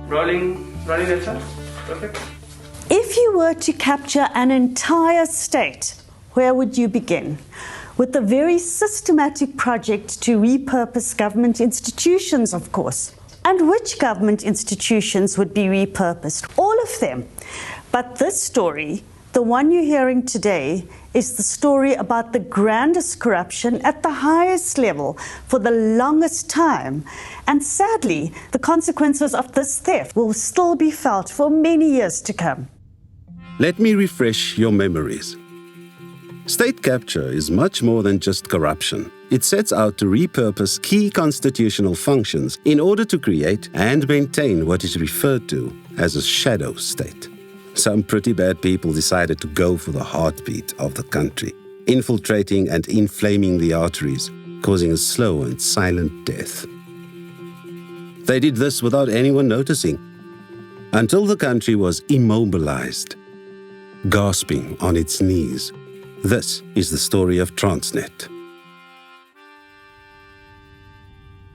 Rolling that shot. Perfect. If you were to capture an entire state, where would you begin? With a very systematic project to repurpose government institutions, of course. And which government institutions would be repurposed? All of them. But this story, the one you're hearing today, is the story about the grandest corruption at the highest level for the longest time. And sadly, the consequences of this theft will still be felt for many years to come. Let me refresh your memories. State capture is much more than just corruption. It sets out to repurpose key constitutional functions in order to create and maintain what is referred to as a shadow state. Some pretty bad people decided to go for the heartbeat of the country, infiltrating and inflaming the arteries, causing a slow and silent death. They did this without anyone noticing, until the country was immobilized, gasping on its knees. This is the story of Transnet.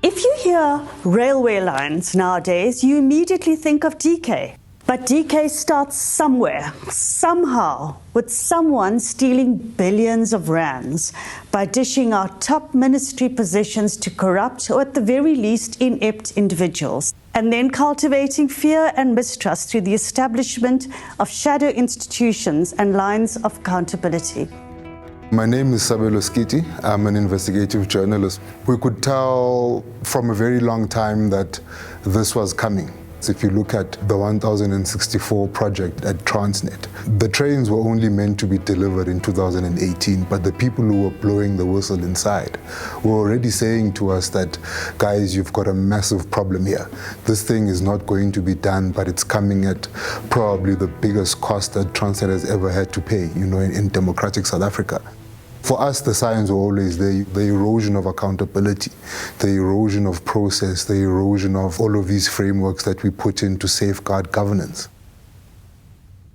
If you hear railway lines nowadays, you immediately think of decay. But decay starts somewhere, somehow, with someone stealing billions of rands by dishing out top ministry positions to corrupt or at the very least inept individuals, and then cultivating fear and mistrust through the establishment of shadow institutions and lines of accountability. My name is Sabelo Skiti. I'm an investigative journalist. We could tell from a very long time that this was coming. So if you look at the 1064 project at Transnet, the trains were only meant to be delivered in 2018, but the people who were blowing the whistle inside were already saying to us that, guys, you've got a massive problem here. This thing is not going to be done, but it's coming at probably the biggest cost that Transnet has ever had to pay, in democratic South Africa. For us, the signs were always the erosion of accountability, the erosion of process, the erosion of all of these frameworks that we put in to safeguard governance.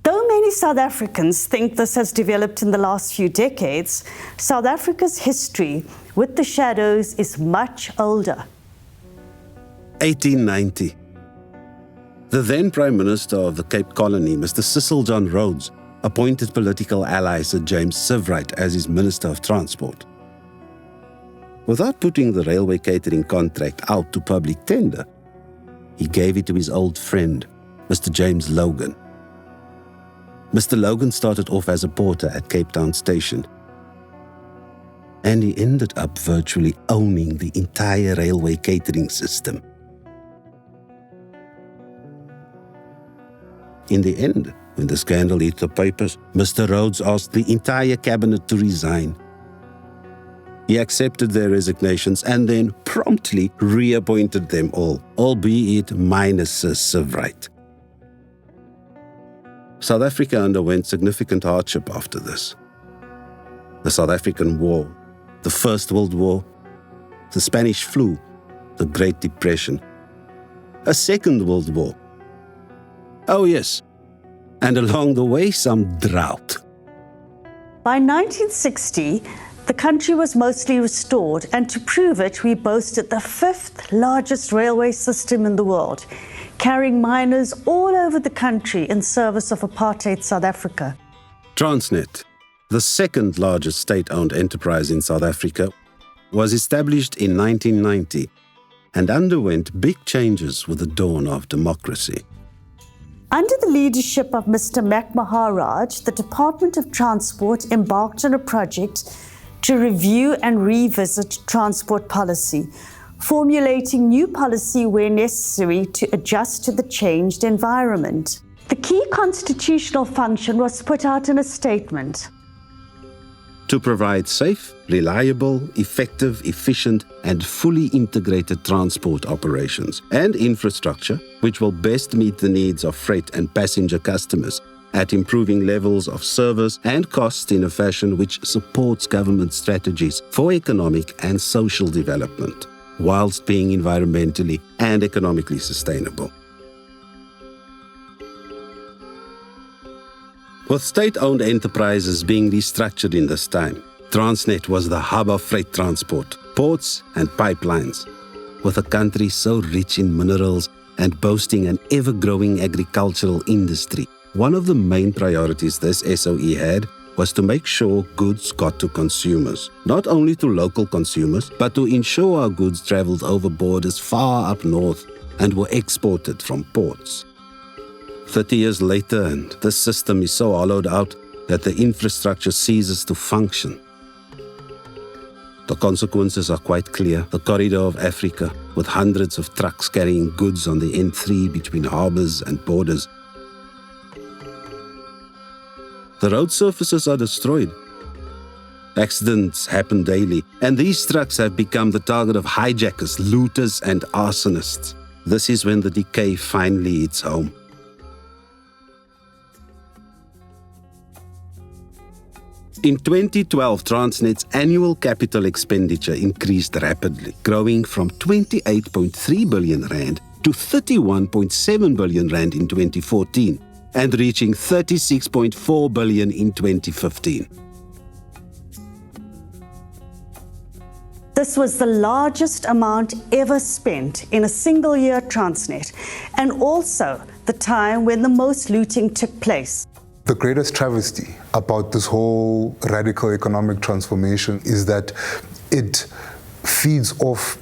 Though many South Africans think this has developed in the last few decades, South Africa's history with the shadows is much older. 1890. The then Prime Minister of the Cape Colony, Mr. Cecil John Rhodes, appointed political ally Sir James Sivright as his Minister of Transport. Without putting the railway catering contract out to public tender, he gave it to his old friend, Mr. James Logan. Mr. Logan started off as a porter at Cape Town Station, and he ended up virtually owning the entire railway catering system. In the end, when the scandal hit the papers, Mr. Rhodes asked the entire cabinet to resign. He accepted their resignations and then promptly reappointed them all, albeit minus Sir Sivright. South Africa underwent significant hardship after this. The South African War, the First World War, the Spanish flu, the Great Depression, a Second World War. Oh yes, and along the way, some drought. By 1960, the country was mostly restored, and to prove it, we boasted the 5th largest railway system in the world, carrying miners all over the country in service of apartheid South Africa. Transnet, the 2nd largest state-owned enterprise in South Africa, was established in 1990 and underwent big changes with the dawn of democracy. Under the leadership of Mr. Mac Maharaj, the Department of Transport embarked on a project to review and revisit transport policy, formulating new policy where necessary to adjust to the changed environment. The key constitutional function was put out in a statement. To provide safe, reliable, effective, efficient, and fully integrated transport operations and infrastructure which will best meet the needs of freight and passenger customers at improving levels of service and cost in a fashion which supports government strategies for economic and social development, whilst being environmentally and economically sustainable. With state-owned enterprises being restructured in this time, Transnet was the hub of freight transport, ports and pipelines. With a country so rich in minerals and boasting an ever-growing agricultural industry. One of the main priorities this SOE had was to make sure goods got to consumers, not only to local consumers, but to ensure our goods travelled over borders far up north and were exported from ports. 30 years later, and this system is so hollowed out that the infrastructure ceases to function. The consequences are quite clear. The corridor of Africa, with hundreds of trucks carrying goods on the N3 between harbours and borders. The road surfaces are destroyed. Accidents happen daily, and these trucks have become the target of hijackers, looters, and arsonists. This is when the decay finally hits home. In 2012, Transnet's annual capital expenditure increased rapidly, growing from 28.3 billion rand to 31.7 billion rand in 2014 and reaching 36.4 billion in 2015. This was the largest amount ever spent in a single year at Transnet, and also the time when the most looting took place. The greatest travesty about this whole radical economic transformation is that it feeds off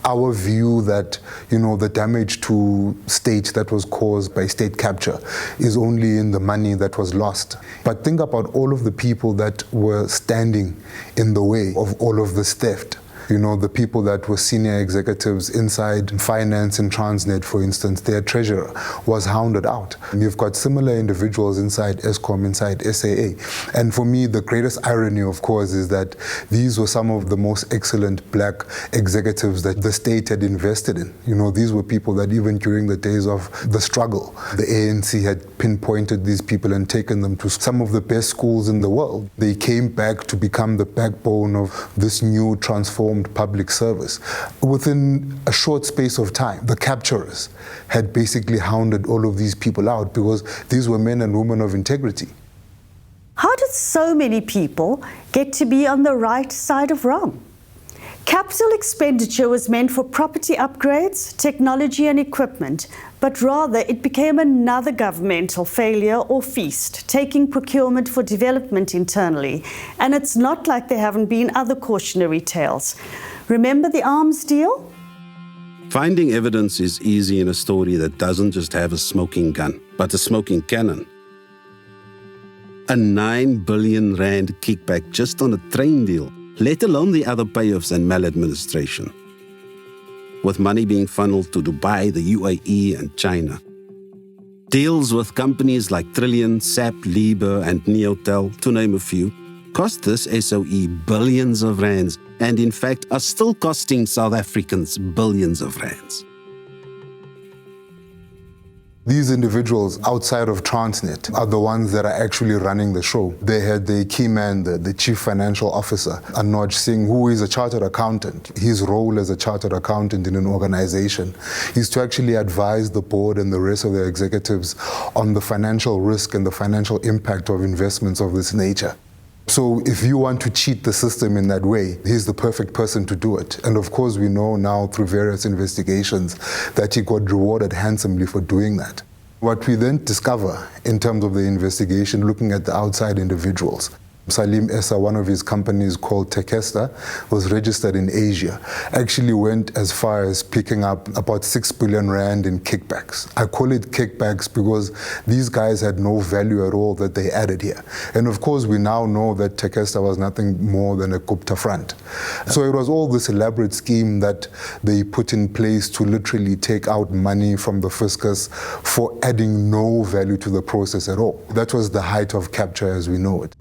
our view that, the damage to state that was caused by state capture is only in the money that was lost. But think about all of the people that were standing in the way of all of this theft. The people that were senior executives inside finance and Transnet, for instance, their treasurer was hounded out. And you've got similar individuals inside Eskom, inside SAA. And for me, the greatest irony, of course, is that these were some of the most excellent black executives that the state had invested in. These were people that even during the days of the struggle, the ANC had pinpointed these people and taken them to some of the best schools in the world. They came back to become the backbone of this new transformed public service. Within a short space of time, the capturers had basically hounded all of these people out because these were men and women of integrity. How did so many people get to be on the right side of wrong? Capital expenditure was meant for property upgrades, technology and equipment, but rather it became another governmental failure or feast, taking procurement for development internally. And it's not like there haven't been other cautionary tales. Remember the arms deal? Finding evidence is easy in a story that doesn't just have a smoking gun, but a smoking cannon. A 9 billion rand kickback just on a train deal, let alone the other payoffs and maladministration. With money being funneled to Dubai, the UAE and China. Deals with companies like Trillion, SAP, Liber and Neotel, to name a few, cost this SOE billions of rands and in fact are still costing South Africans billions of rands. These individuals outside of Transnet are the ones that are actually running the show. They had the key man, the chief financial officer, Anoj Singh, who is a chartered accountant. His role as a chartered accountant in an organization is to actually advise the board and the rest of the executives on the financial risk and the financial impact of investments of this nature. So if you want to cheat the system in that way, he's the perfect person to do it. And of course, we know now through various investigations that he got rewarded handsomely for doing that. What we then discover in terms of the investigation, looking at the outside individuals, Salim Essa, one of his companies called Tekesta, was registered in Asia, actually went as far as picking up about 6 billion rand in kickbacks. I call it kickbacks because these guys had no value at all that they added here. And of course, we now know that Tekesta was nothing more than a Gupta front. So it was all this elaborate scheme that they put in place to literally take out money from the fiscus for adding no value to the process at all. That was the height of capture as we know it.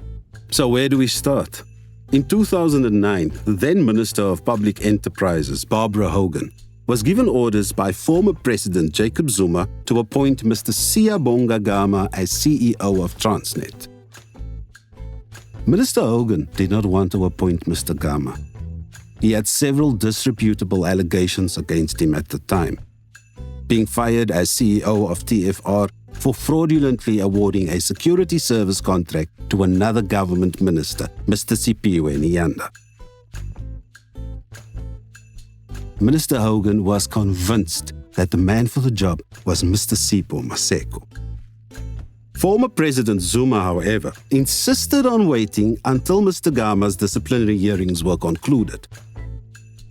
So where do we start? In 2009, the then Minister of Public Enterprises, Barbara Hogan, was given orders by former President Jacob Zuma to appoint Mr. Siyabonga Gama as CEO of Transnet. Minister Hogan did not want to appoint Mr. Gama. He had several disreputable allegations against him at the time. Being fired as CEO of TFR for fraudulently awarding a security service contract to another government minister, Mr. Siphiwe Nyanda. Minister Hogan was convinced that the man for the job was Mr. Sipho Maseko. Former President Zuma, however, insisted on waiting until Mr. Gama's disciplinary hearings were concluded.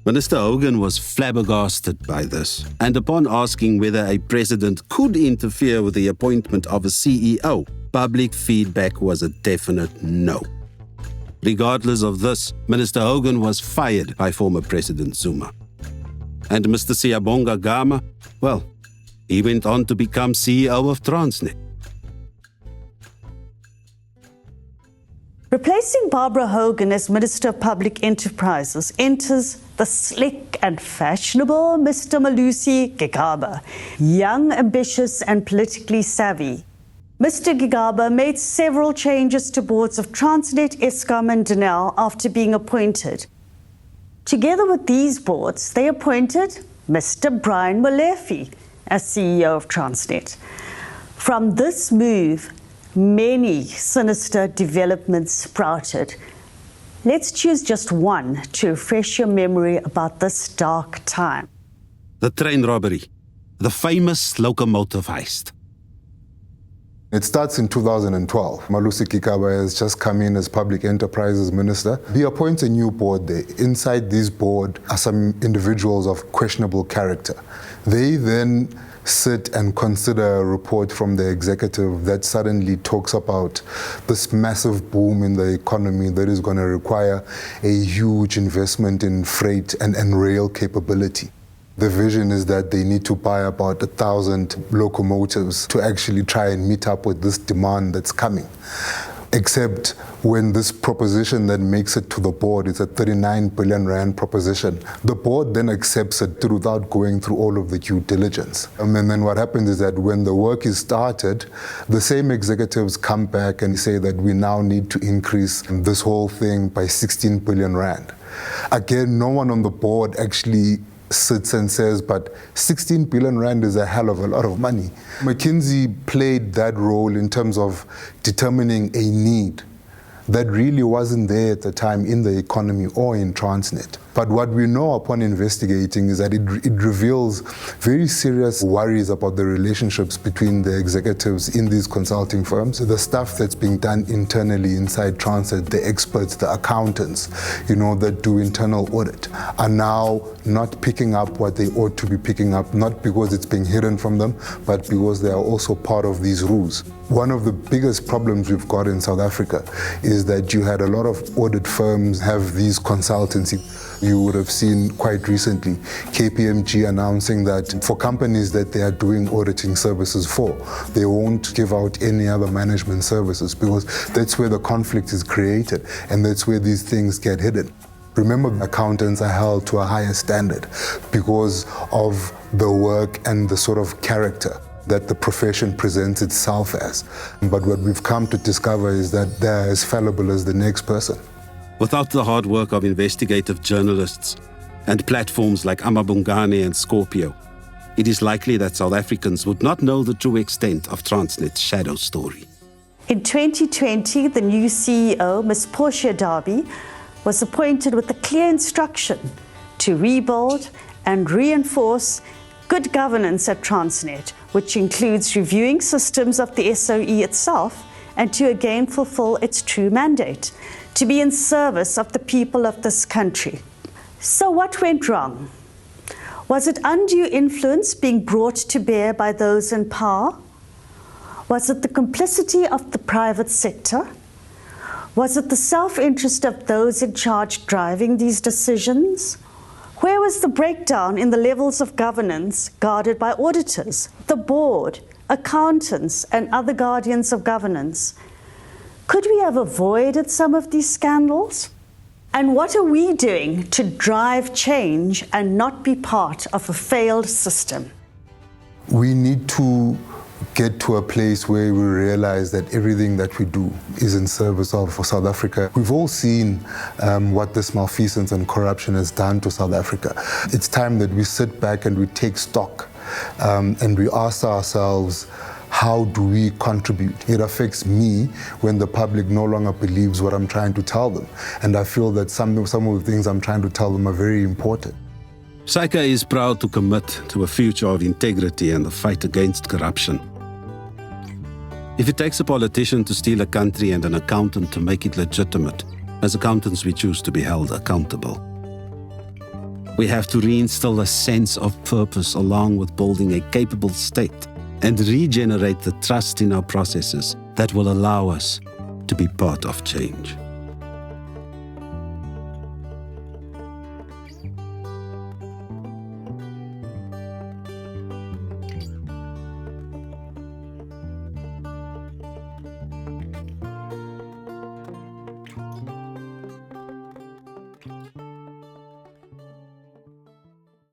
Minister Hogan was flabbergasted by this, and upon asking whether a president could interfere with the appointment of a CEO, public feedback was a definite no. Regardless of this, Minister Hogan was fired by former President Zuma. And Mr. Siyabonga Gama, well, he went on to become CEO of Transnet. Replacing Barbara Hogan as Minister of Public Enterprises enters the slick and fashionable Mr. Malusi Gigaba, young, ambitious and politically savvy. Mr. Gigaba made several changes to boards of Transnet, Eskom and Denel after being appointed. Together with these boards, they appointed Mr. Brian Molefe as CEO of Transnet. From this move, many sinister developments sprouted. Let's choose just one to refresh your memory about this dark time. The train robbery, the famous locomotive heist. It starts in 2012. Malusi Gigaba has just come in as Public Enterprises Minister. He appoints a new board there. Inside this board are some individuals of questionable character. They then sit and consider a report from the executive that suddenly talks about this massive boom in the economy that is going to require a huge investment in freight and rail capability. The vision is that they need to buy about 1,000 locomotives to actually try and meet up with this demand that's coming. Except when this proposition then makes it to the board, it's a 39 billion rand proposition. The board then accepts it without going through all of the due diligence. And then what happens is that when the work is started, the same executives come back and say that we now need to increase this whole thing by 16 billion rand. Again, no one on the board actually sits and says, but 16 billion rand is a hell of a lot of money. McKinsey played that role in terms of determining a need that really wasn't there at the time in the economy or in Transnet. But what we know upon investigating is that it reveals very serious worries about the relationships between the executives in these consulting firms. The stuff that's being done internally inside Transnet, the experts, the accountants, that do internal audit, are now not picking up what they ought to be picking up, not because it's being hidden from them, but because they are also part of these rules. One of the biggest problems we've got in South Africa is that you had a lot of audit firms have these consultancy. You would have seen quite recently KPMG announcing that for companies that they are doing auditing services for, they won't give out any other management services because that's where the conflict is created and that's where these things get hidden. Remember, accountants are held to a higher standard because of the work and the sort of character that the profession presents itself as. But what we've come to discover is that they're as fallible as the next person. Without the hard work of investigative journalists and platforms like Amabungane and Scorpio, it is likely that South Africans would not know the true extent of Transnet's shadow story. In 2020, the new CEO, Ms. Portia Derby, was appointed with a clear instruction to rebuild and reinforce good governance at Transnet, which includes reviewing systems of the SOE itself and to again fulfill its true mandate, to be in service of the people of this country. So what went wrong? Was it undue influence being brought to bear by those in power? Was it the complicity of the private sector? Was it the self-interest of those in charge driving these decisions? Where was the breakdown in the levels of governance guarded by auditors, the board, accountants, and other guardians of governance? Could we have avoided some of these scandals? And what are we doing to drive change and not be part of a failed system? We need to get to a place where we realize that everything that we do is in service of South Africa. We've all seen what this malfeasance and corruption has done to South Africa. It's time that we sit back and we take stock and we ask ourselves, how do we contribute? It affects me when the public no longer believes what I'm trying to tell them. And I feel that some of the things I'm trying to tell them are very important. SAICA is proud to commit to a future of integrity and the fight against corruption. If it takes a politician to steal a country and an accountant to make it legitimate, as accountants we choose to be held accountable. We have to reinstill a sense of purpose along with building a capable state and regenerate the trust in our processes that will allow us to be part of change.